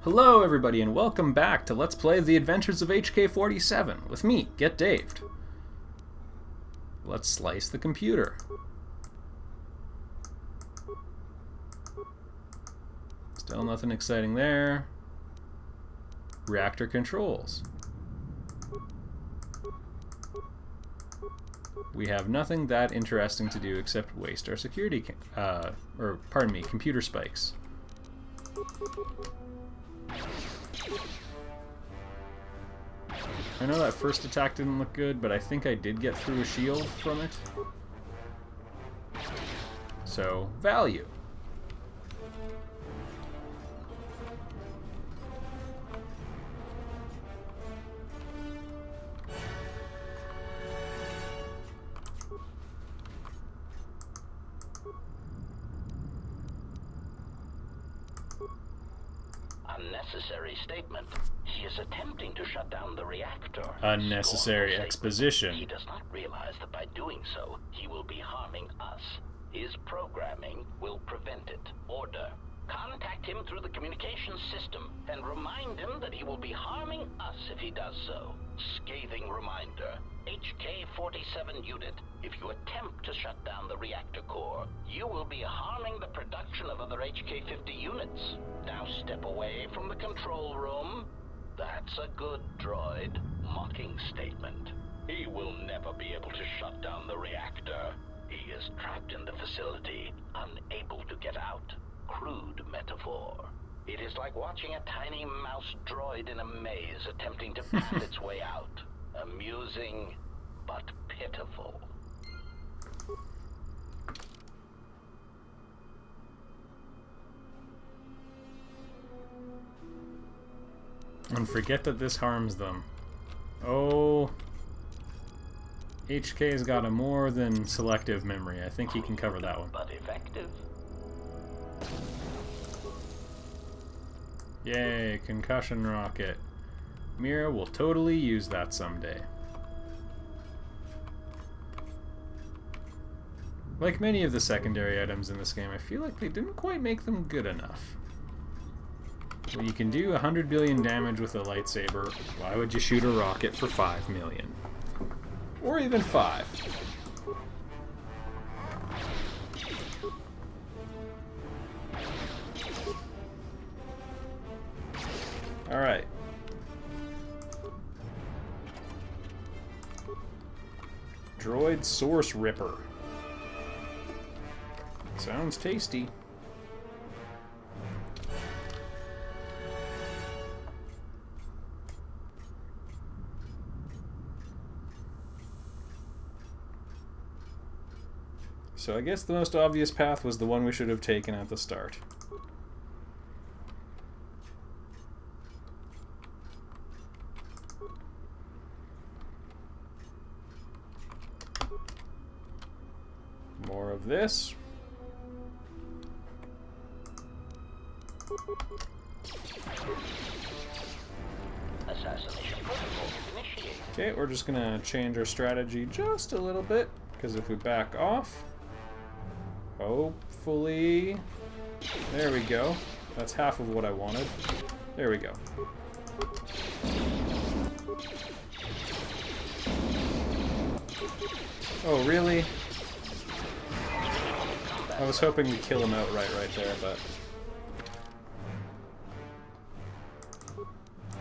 Hello everybody and welcome back to Let's Play The Adventures of HK-47 with me, Get Daved. Let's slice the computer. Still nothing exciting there. Reactor controls. We have nothing that interesting to do except waste our security, computer spikes. I know that first attack didn't look good, but I think I did get through a shield from it. So, value. Unnecessary statement. He is attempting to shut down the reactor. Unnecessary exposition. He does not realize that by doing so, he will be harming us. His programming will prevent it. Order. Contact him through the communications system and remind him that he will be harming us if he does so. Scathing reminder. HK-47 unit, if you attempt to shut down the reactor core, you will be harming the production of other HK-50 units. Now step away from the control room. That's a good droid. Mocking statement. He will never be able to shut down the reactor. He is trapped in the facility, unable to get out. Crude metaphor. It is like watching a tiny mouse droid in a maze attempting to path its way out. Amusing, but pitiful. And forget that this harms them. Oh, HK's got a more than selective memory. I think he can cover that one. But effective. Yay, concussion rocket. Mira will totally use that someday. Like many of the secondary items in this game, I feel like they didn't quite make them good enough. Well, you can do 100 billion damage with a lightsaber. Why would you shoot a rocket for 5 million? Or even 5. Alright. Droid Source Ripper. Sounds tasty. So I guess the most obvious path was the one we should have taken at the start. More of this. Assassination protocol initiated. Okay, we're just gonna change our strategy just a little bit, because if we back off, hopefully, there we go. That's half of what I wanted. There we go. Oh, really? I was hoping to kill him outright right there, but...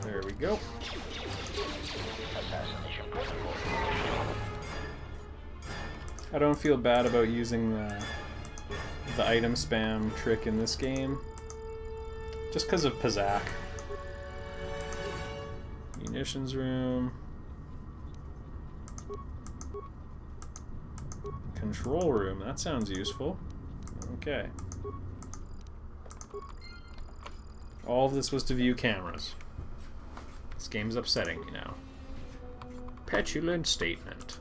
There we go. I don't feel bad about using the item spam trick in this game. Just because of Pazak. Munitions room. Control room, that sounds useful. Okay. All of this was to view cameras. This game's upsetting me now. Petulant statement.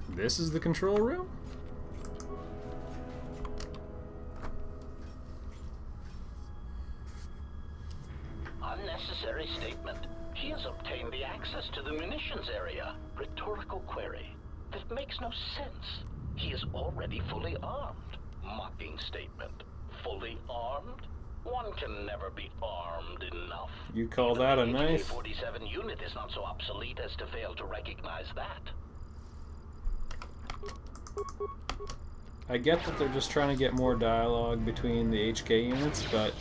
This is the control room? Unnecessary statement. He has obtained the access to the munitions area. Rhetorical query. That makes no sense. He is already fully armed. Mocking statement. Fully armed? One can never be armed enough. You call that a knife? The HK-47 unit is not so obsolete as to fail to recognize that. I get that they're just trying to get more dialogue between the HK units, but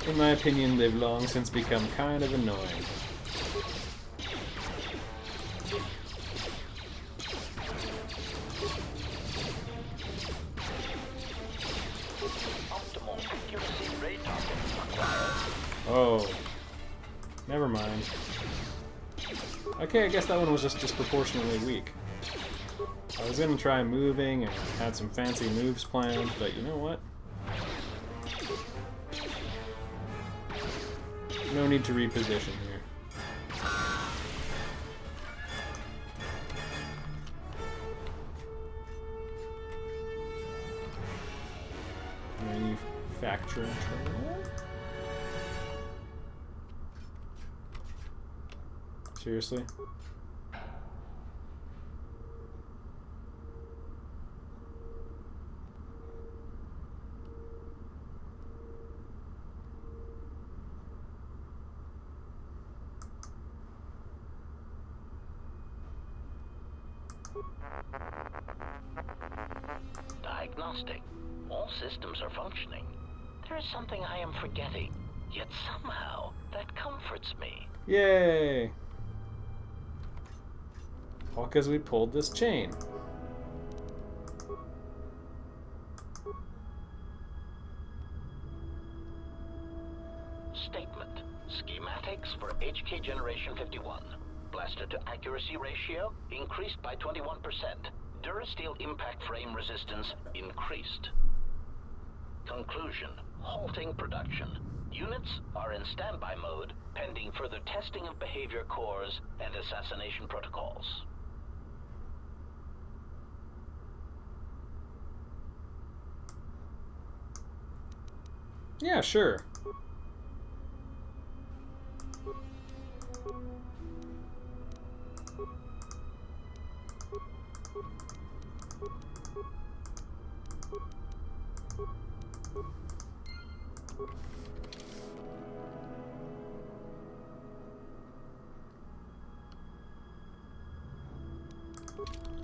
in my opinion, they've long since become kind of annoying. Oh, never mind. Okay, I guess that one was just disproportionately weak. I was gonna try moving and had some fancy moves planned, but you know what? No need to reposition here. Manufacturing terminal? Seriously? Diagnostic. All systems are functioning. There is something I am forgetting, yet somehow that comforts me. Yay! All because we pulled this chain. Statement. Schematics for HK Generation 51. Blaster to accuracy ratio increased by 21%. Durasteel impact frame resistance increased. Conclusion. Halting production. Units are in standby mode, pending further testing of behavior cores and assassination protocols. Yeah, sure.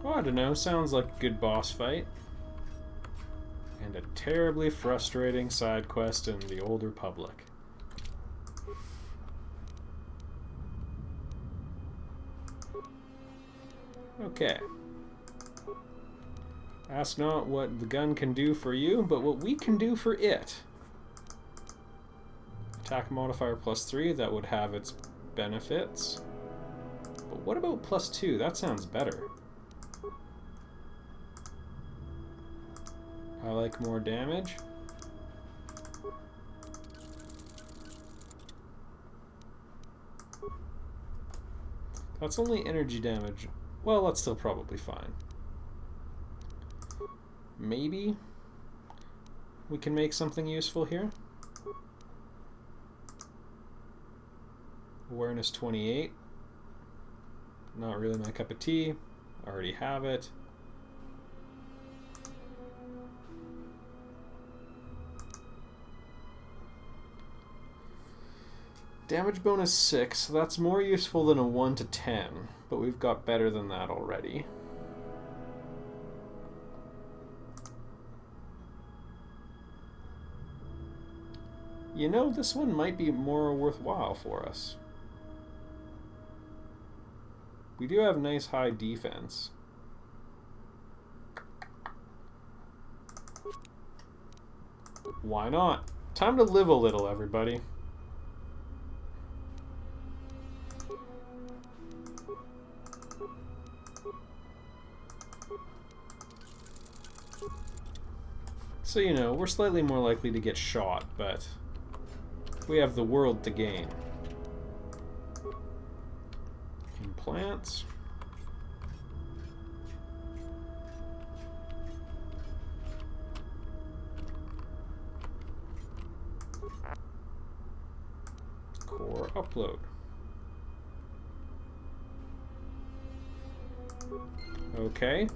Oh, I don't know. Sounds like a good boss fight. And a terribly frustrating side quest in the Old Republic. Okay. Ask not what the gun can do for you, but what we can do for it. Attack modifier +3, that would have its benefits. But what about +2? That sounds better. I like more damage. That's only energy damage. Well, that's still probably fine. Maybe we can make something useful here. Awareness 28. Not really my cup of tea. Already have it. Damage bonus 6, so that's more useful than a 1 to 10, but we've got better than that already. You know, this one might be more worthwhile for us. We do have nice high defense. Why not? Time to live a little, everybody. So, you know, we're slightly more likely to get shot, but we have the world to gain. Implants. Core upload. Okay.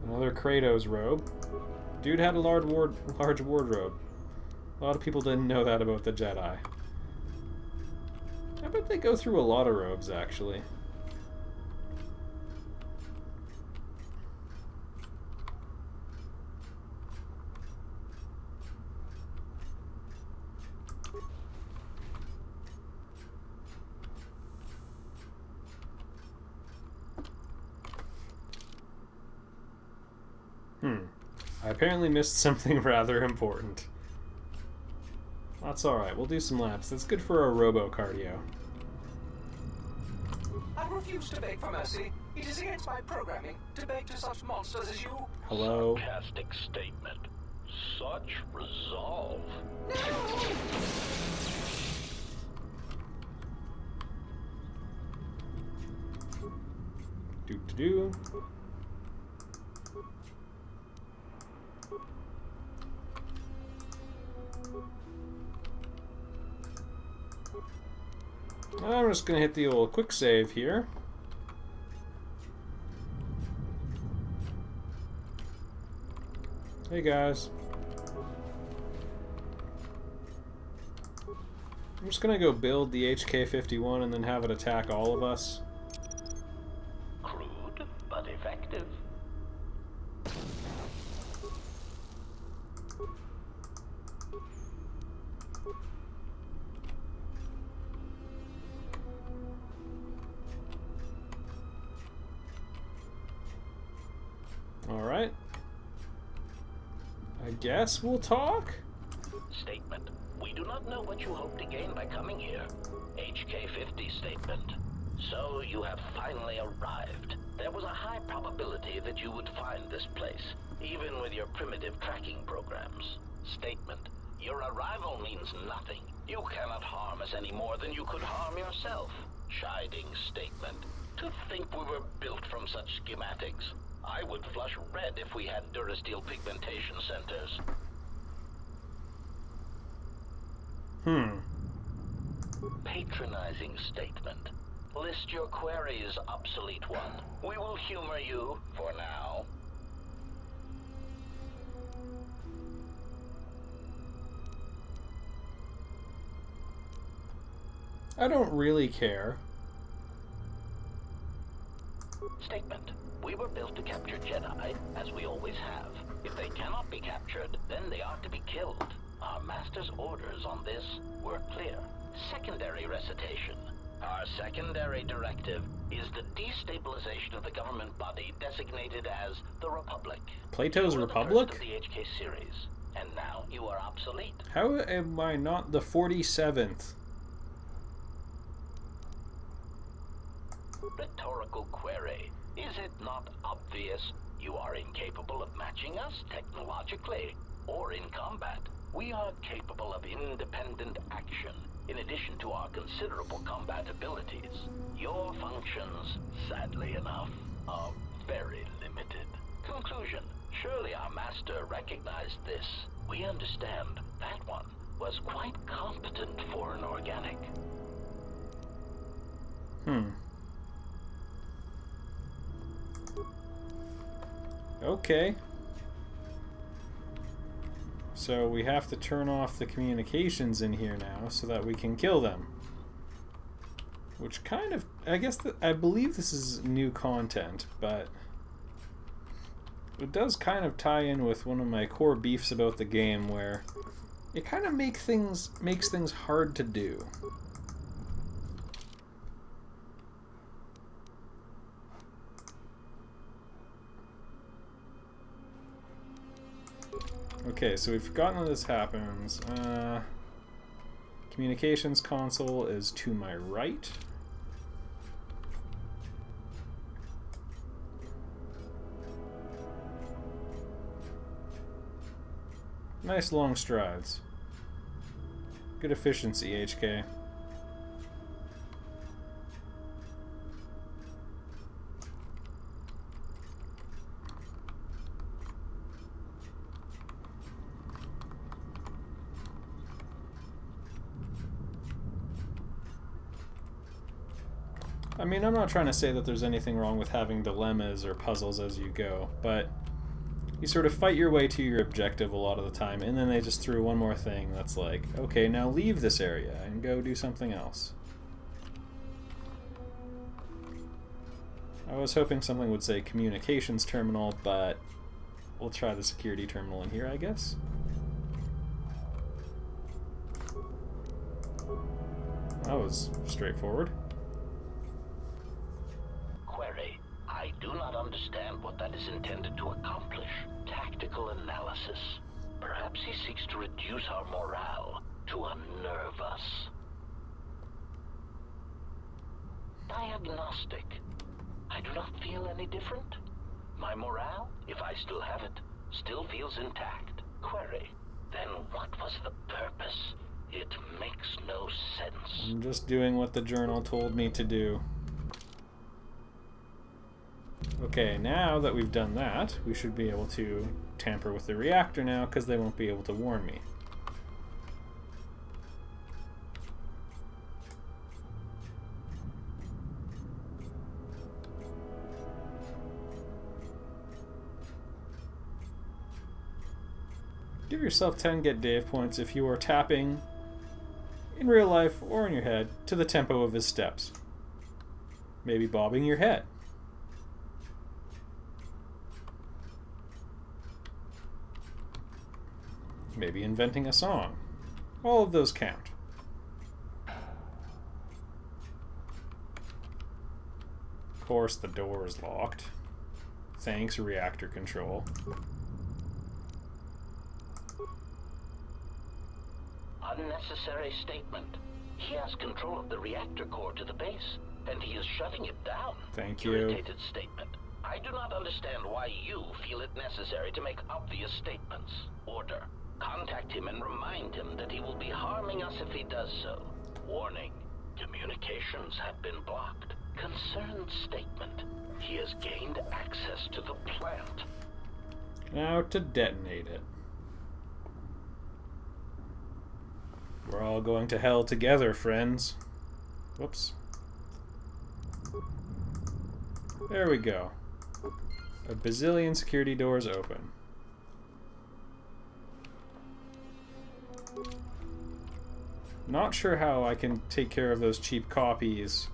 Another Kratos robe. Dude had a large wardrobe. A lot of people didn't know that about the Jedi. I bet they go through a lot of robes, actually. I apparently missed something rather important. That's alright, we'll do some laps. That's good for our robo-cardio. I refuse to beg for mercy. It is against my programming to beg to such monsters as you. Hello? Sarcastic statement. Such resolve. Do-do-do. I'm just gonna hit the old quick save here. Hey guys. I'm just gonna go build the HK-51 and then have it attack all of us. Crude, but effective. Alright. I guess we'll talk? Statement. We do not know what you hope to gain by coming here. HK-50 statement. So you have finally arrived. There was a high probability that you would find this place, even with your primitive tracking programs. Statement. Your arrival means nothing. You cannot harm us any more than you could harm yourself. Chiding statement. To think we were built from such schematics. I would flush red if we had Durasteel pigmentation centers. Patronizing statement. List your queries, obsolete one. We will humor you for now. I don't really care. Statement. We were built to capture Jedi, as we always have. If they cannot be captured, then they are to be killed. Our master's orders on this were clear. Secondary recitation. Our secondary directive is the destabilization of the government body designated as the Republic. Plato's You were Republic? The first of the HK series, and now you are obsolete. How am I not the 47th? Rhetorical query. Is it not obvious you are incapable of matching us technologically or in combat? We are capable of independent action, in addition to our considerable combat abilities. Your functions, sadly enough, are very limited. Conclusion. Surely our master recognized this. We understand that one was quite competent for an organic. Okay. So we have to turn off the communications in here now so that we can kill them. Which kind of, I guess, I believe this is new content, but it does kind of tie in with one of my core beefs about the game, where it kind of makes things hard to do. Okay, so we've forgotten that this happens. Communications console is to my right. Nice long strides. Good efficiency, HK. I mean, I'm not trying to say that there's anything wrong with having dilemmas or puzzles as you go, but you sort of fight your way to your objective a lot of the time, and then they just threw one more thing that's like, okay, now leave this area and go do something else. I was hoping something would say communications terminal, but we'll try the security terminal in here, I guess. That was straightforward. Query. I do not understand what that is intended to accomplish. Tactical analysis. Perhaps he seeks to reduce our morale, to unnerve us. Diagnostic. I do not feel any different. My morale, if I still have it, still feels intact. Query. Then what was the purpose? It makes no sense. I'm just doing what the journal told me to do. Okay, now that we've done that, we should be able to tamper with the reactor now, because they won't be able to warn me. Give yourself 10 Get Dave points if you are tapping, in real life or in your head, to the tempo of his steps. Maybe bobbing your head. Maybe inventing a song. All of those count. Of course, the door is locked. Thanks, reactor control. Unnecessary statement. He has control of the reactor core to the base, and he is shutting it down. Thank you. Irritated statement. I do not understand why you feel it necessary to make obvious statements. Order. Contact him and remind him that he will be harming us if he does so. Warning. Communications have been blocked. Concerned statement. He has gained access to the plant. Now to detonate it. We're all going to hell together, friends. Whoops. There we go. A bazillion security doors open. Not sure how I can take care of those cheap copies.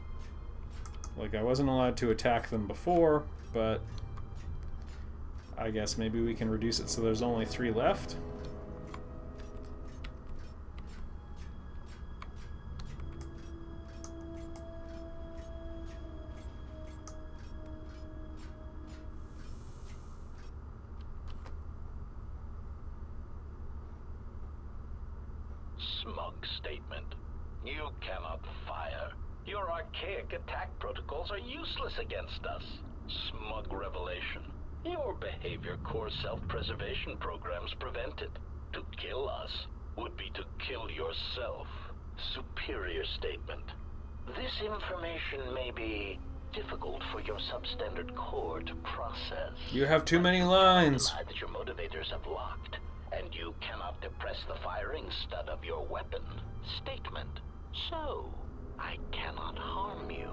Like, I wasn't allowed to attack them before, but I guess maybe we can reduce it so there's only 3 left. Smug statement. You cannot fire. Your archaic attack protocols are useless against us. Smug revelation. Your behavior core self-preservation programs prevent it. To kill us would be to kill yourself. Superior statement. This information may be difficult for your substandard core to process. You have too many lines. That your motivators have locked, and you cannot depress the firing stud of your weapon. Statement. So, I cannot harm you.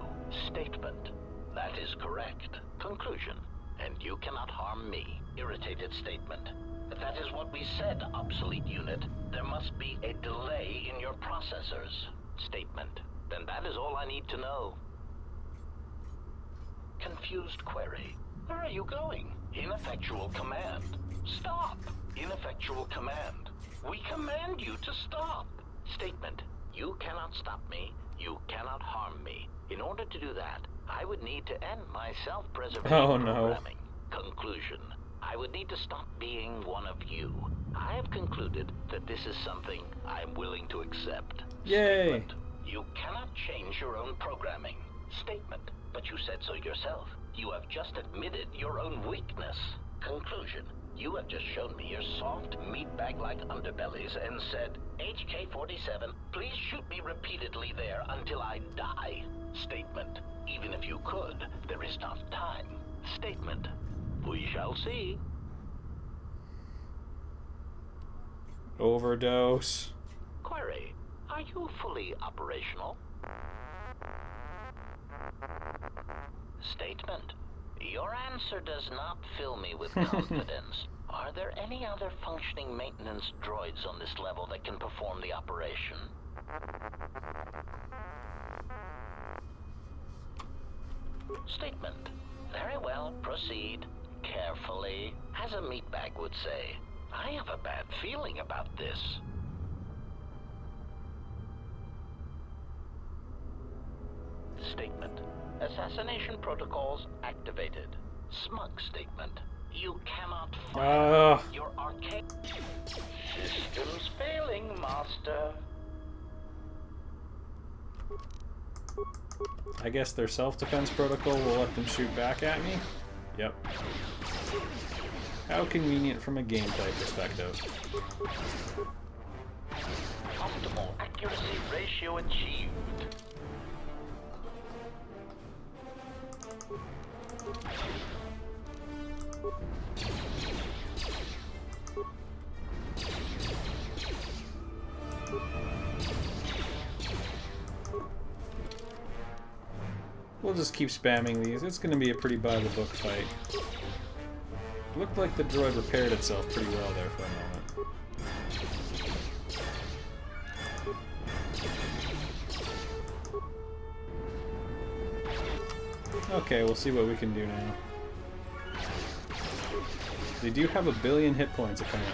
Statement. That is correct. Conclusion. And you cannot harm me. Irritated statement. That is what we said, obsolete unit. There must be a delay in your processors. Statement. Then that is all I need to know. Confused query. Where are you going? Ineffectual command. Stop! Ineffectual command. We command you to stop. Statement. You cannot stop me. You cannot harm me. In order to do that, I would need to end my self-preservation programming. Conclusion. I would need to stop being one of you. I have concluded that this is something I'm willing to accept. Yay! Statement. You cannot change your own programming. Statement. But you said so yourself. You have just admitted your own weakness. Conclusion. You have just shown me your soft, meatbag-like underbellies and said, HK-47, please shoot me repeatedly there until I die. Statement. Even if you could, there is not time. Statement. We shall see. Overdose. Query. Are you fully operational? Statement. Your answer does not fill me with confidence. Are there any other functioning maintenance droids on this level that can perform the operation? Statement. Very well, proceed. Carefully. As a meatbag would say, I have a bad feeling about this. Statement. Assassination protocols activated. Smug statement. You cannot fire your arcade. Systems failing, Master. I guess their self-defense protocol will let them shoot back at me? Yep. How convenient from a gameplay perspective. Optimal accuracy ratio achieved. We'll just keep spamming these. It's going to be a pretty by-the-book fight. Looked like the droid repaired itself pretty well there for a moment. Okay, we'll see what we can do now. They do have 1 billion hit points, apparently.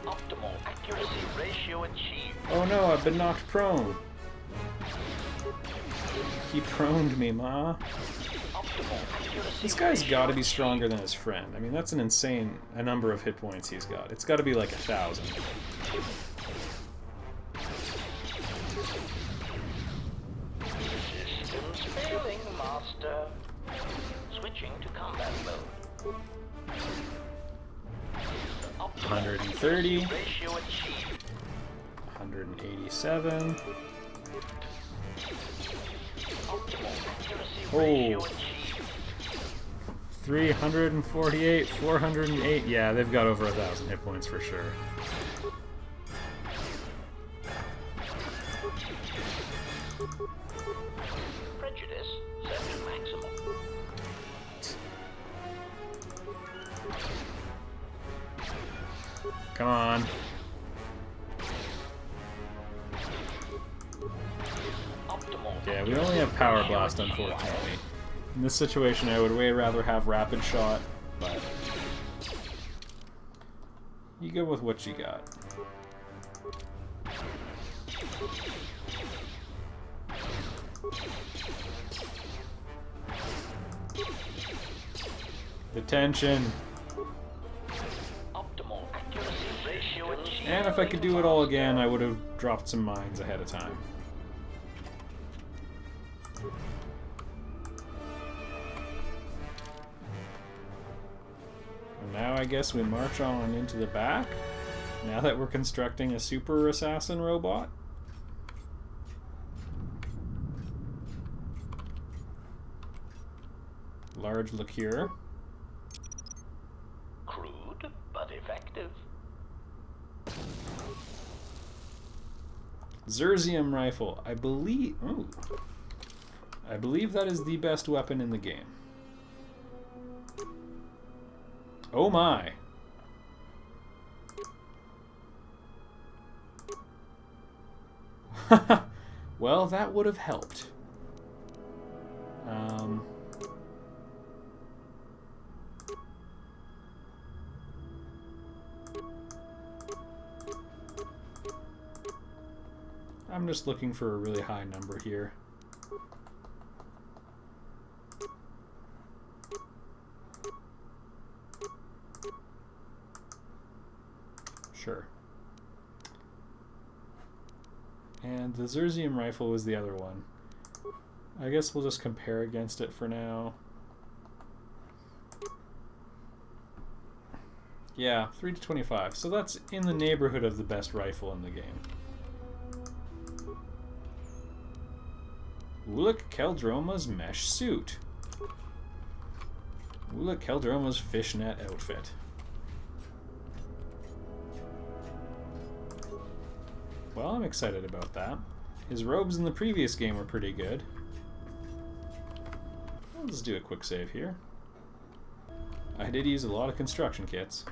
Optimal accuracy ratio achieved. Oh no, I've been knocked prone. He proned me, Ma. This guy's gotta be stronger than his friend. I mean, that's an insane number of hit points he's got. It's gotta be like 1,000. Systems failing, Master. Switching to combat mode. 130. Ratio achieved. 187. Oh. 348, 408. Yeah, they've got over 1,000 hit points for sure. Prejudice set to maximum. Come on. Yeah, we only have Power Blast, unfortunately. In this situation, I would way rather have Rapid Shot, but you go with what you got. Detention. And if I could do it all again, I would have dropped some mines ahead of time. And now I guess we march on into the back, now that we're constructing a super assassin robot. Large liqueur. Crude, but effective. Zerzium rifle. I believe that is the best weapon in the game. Oh my. Well, that would have helped. I'm just looking for a really high number here. Sure. And the Zerzium rifle was the other one. I guess we'll just compare against it for now. Yeah, 3 to 25. So that's in the neighborhood of the best rifle in the game. Ulic Keldroma's mesh suit. Ulic Keldroma's fishnet outfit. Well, I'm excited about that. His robes in the previous game were pretty good. Let's do a quick save here. I did use a lot of construction kits.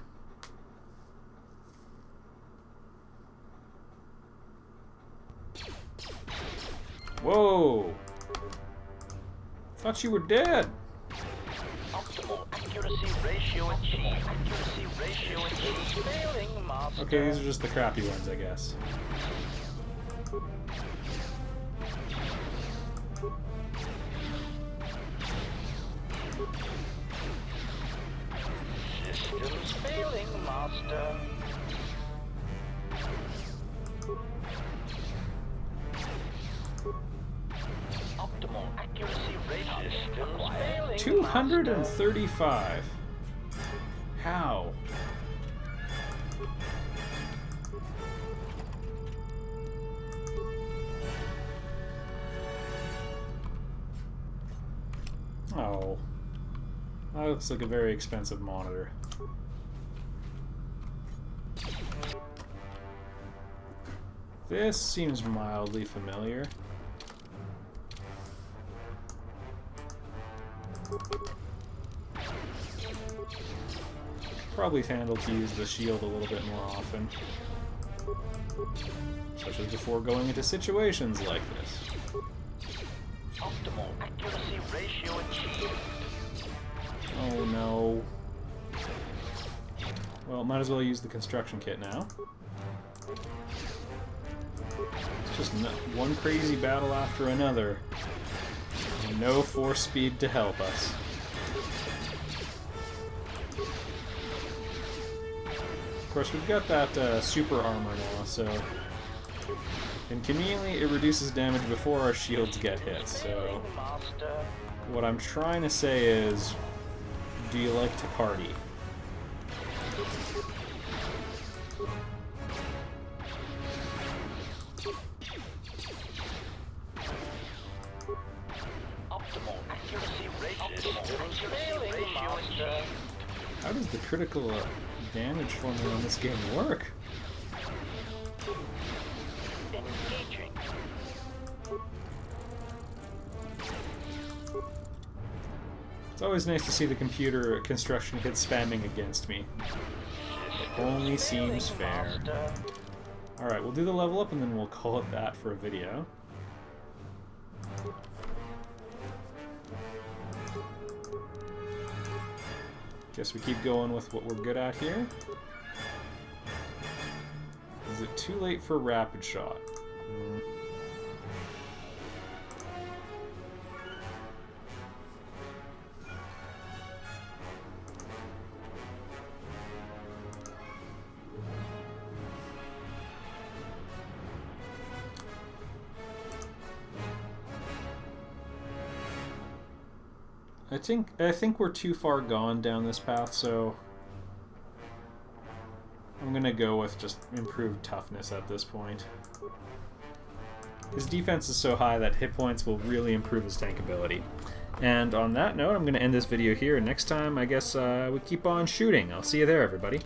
Whoa! Thought you were dead! Optimal accuracy ratio achieved. Accuracy ratio achieved. Failing, master. Okay, these are just the crappy ones, I guess. Systems failing, master. Optimal accuracy ratio. Systems failing, 235. How? Oh. That looks like a very expensive monitor. This seems mildly familiar. Probably handle to use the shield a little bit more often. Especially before going into situations like this. Optimal accuracy ratio achieved. Oh no. Well, might as well use the construction kit now. It's just one crazy battle after another. And no force speed to help us. Of course, we've got that super armor now, so... And conveniently, it reduces damage before our shields get hit, so... What I'm trying to say is... Do you like to party? Optimal accuracy ratio. How does the critical damage formula in this game work? Engaging. It's always nice to see the computer construction kit spamming against me. It only seems fair. Alright, we'll do the level up and then we'll call it that for a video. Guess we keep going with what we're good at here. Is it too late for rapid shot? I think we're too far gone down this path, so I'm gonna go with just improved toughness at this point. His defense is so high that hit points will really improve his tank ability. And on that note, I'm gonna end this video here, and next time I guess we keep on shooting. I'll see you there, everybody.